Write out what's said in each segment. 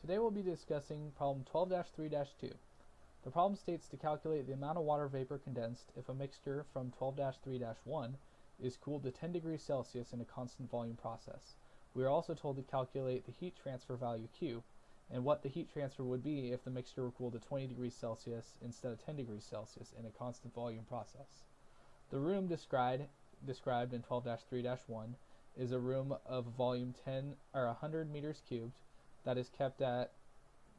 Today we'll be discussing problem 12-3-2. The problem states to calculate the amount of water vapor condensed if a mixture from 12-3-1 is cooled to 10 degrees Celsius in a constant volume process. We are also told to calculate the heat transfer value Q and what the heat transfer would be if the mixture were cooled to 20 degrees Celsius instead of 10 degrees Celsius in a constant volume process. The room described in 12-3-1 is a room of volume 100 meters cubed that is kept at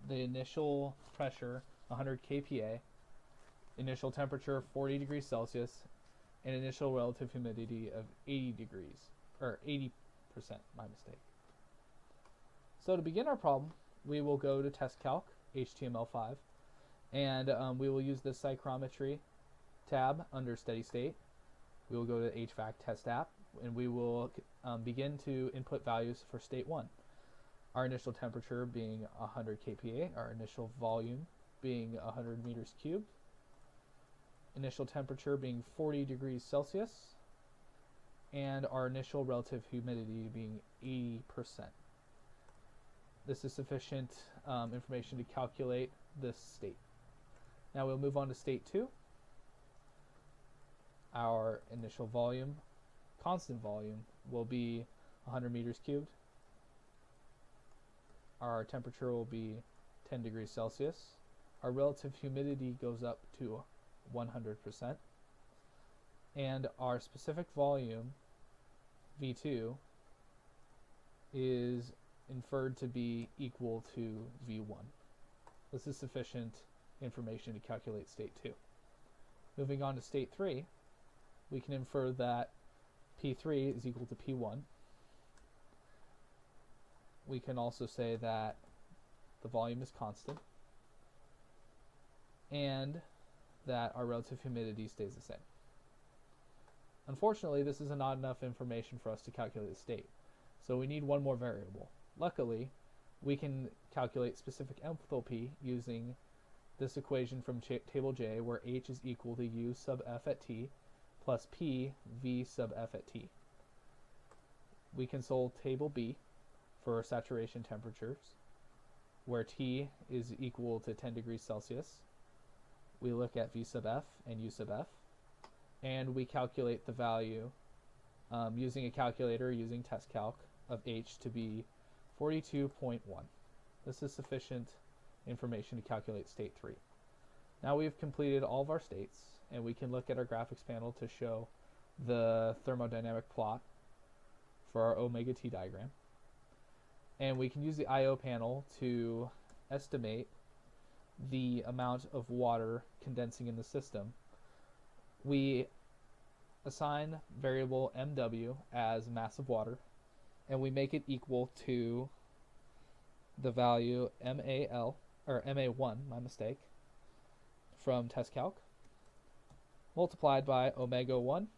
the initial pressure 100 kPa, initial temperature 40 degrees Celsius, and initial relative humidity of 80%, my mistake. So to begin our problem, we will go to Test Calc, HTML5, and we will use the Psychrometry tab under Steady State. We will go to HVAC Test App, and we will begin to input values for State 1. Our initial temperature being 100 kPa, our initial volume being 100 meters cubed, initial temperature being 40 degrees Celsius, and our initial relative humidity being 80%. This is sufficient information to calculate this state. Now we'll move on to State 2. Our initial volume, constant volume, will be 100 meters cubed. Our temperature will be 10 degrees Celsius. Our relative humidity goes up to 100%. And our specific volume, V2, is inferred to be equal to V1. This is sufficient information to calculate State 2. Moving on to State 3, we can infer that P3 is equal to P1. We can also say that the volume is constant and that our relative humidity stays the same. Unfortunately, this is not enough information for us to calculate the state, so we need one more variable. Luckily, we can calculate specific enthalpy using this equation from Table J, where H is equal to U sub F at T plus P V sub F at T. We consult Table B for saturation temperatures, where T is equal to 10 degrees Celsius. We look at V sub F and U sub F, and we calculate the value using a calculator using Test Calc of H to be 42.1. This is sufficient information to calculate State 3. Now we've completed all of our states, and we can look at our graphics panel to show the thermodynamic plot for our omega T diagram. And we can use the I/O panel to estimate the amount of water condensing in the system. We assign variable MW as mass of water, and we make it equal to the value MA1, my mistake, from Test Calc, multiplied by omega 1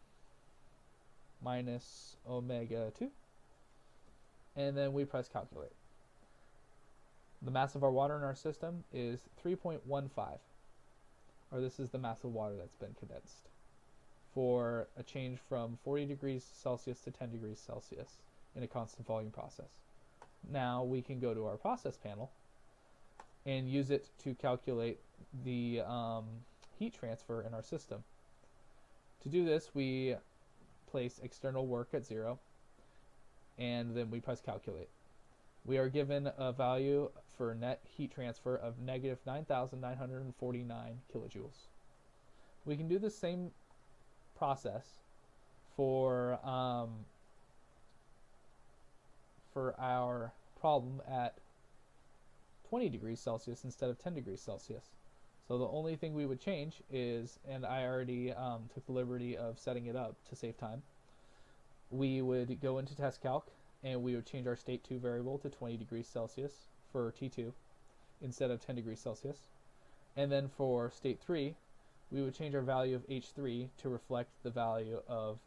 minus omega 2, and then we press calculate. The mass of our water in our system is 3.15, or this is the mass of water that's been condensed, for a change from 40 degrees Celsius to 10 degrees Celsius in a constant volume process. Now we can go to our process panel and use it to calculate the heat transfer in our system. To do this, we place external work at 0, and then we press calculate. We are given a value for net heat transfer of negative 9,949 kilojoules. We can do the same process for our problem at 20 degrees Celsius instead of 10 degrees Celsius. So the only thing we would change is, and I already took the liberty of setting it up to save time, we would go into Test Calc and we would change our State 2 variable to 20 degrees Celsius for T2 instead of 10 degrees Celsius. And then for State 3, we would change our value of H3 to reflect the value of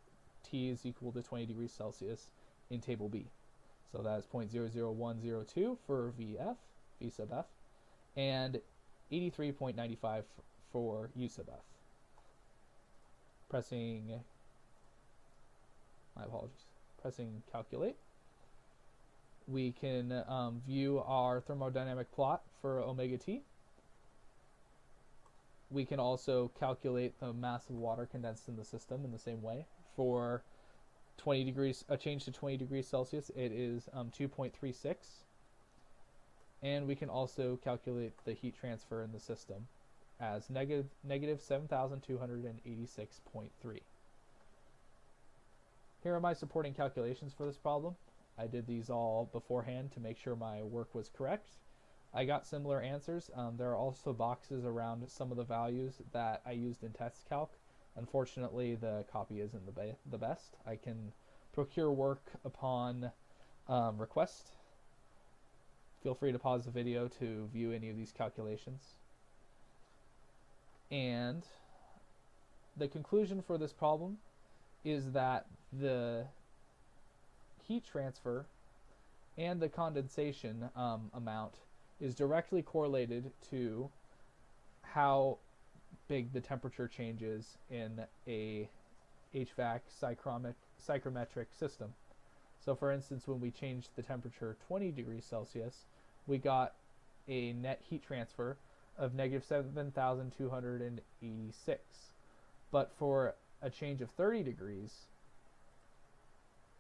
T is equal to 20 degrees Celsius in Table B. So that is 0.00102 for V sub F, and 83.95 for U sub F. Pressing calculate, We can view our thermodynamic plot for omega T. We can also calculate the mass of water condensed in the system in the same way. For 20 degrees, a change to 20 degrees Celsius, it is 2.36. And we can also calculate the heat transfer in the system as negative 7,286.3. Here are my supporting calculations for this problem. I did these all beforehand to make sure my work was correct. I got similar answers. There are also boxes around some of the values that I used in test calc. Unfortunately, the copy isn't the best. I can procure work upon request. Feel free to pause the video to view any of these calculations. And the conclusion for this problem is that the heat transfer and the condensation amount is directly correlated to how big the temperature changes in a HVAC psychrometric system. So for instance, when we changed the temperature 20 degrees Celsius, we got a net heat transfer of negative 7,286. But for a change of 30 degrees,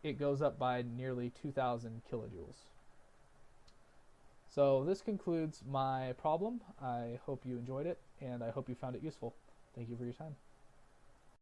it goes up by nearly 2,000 kilojoules. So this concludes my problem. I hope you enjoyed it, and I hope you found it useful. Thank you for your time.